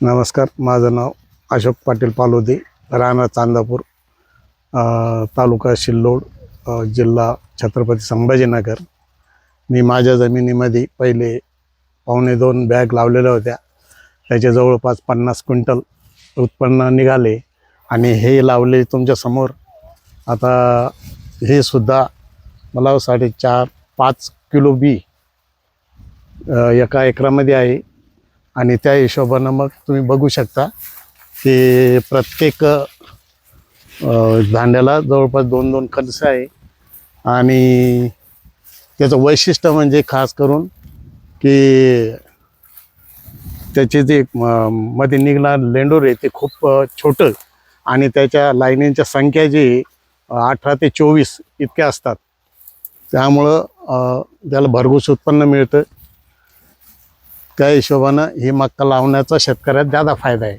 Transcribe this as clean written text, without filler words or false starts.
नमस्कार, माझं नाव अशोक पाटील पालोदे, राहणार चांदापूर, तालुका सिल्लोड, जिल्हा छत्रपती संभाजीनगर. मी माझ्या जमिनीमध्ये पहिले 1.25 बॅग लावलेल्या होत्या. त्याचे जवळपास 50 क्विंटल उत्पन्न निघाले. आणि हे लावले तुमच्यासमोर. आता हे सुद्धा मला 4.5 किलो बी एका एकरामध्ये आहे. आणि त्या हिशोबानं मग तुम्ही बघू शकता की प्रत्येक दांड्याला जवळपास 2-2 कणस आहे. आणि त्याचं वैशिष्ट्य म्हणजे खास करून की त्याचे जे मध्ये निघणार लेंडूर आहे ते खूप छोटं, आणि त्याच्या लाईनींच्या संख्या जी 18 ते 24 इतक्या असतात. त्यामुळं त्याला भरघोस उत्पन्न मिळतं. त्या हिशोबानं ही मक्का लावण्याचा शेतकऱ्यात ज्यादा फायदा आहे.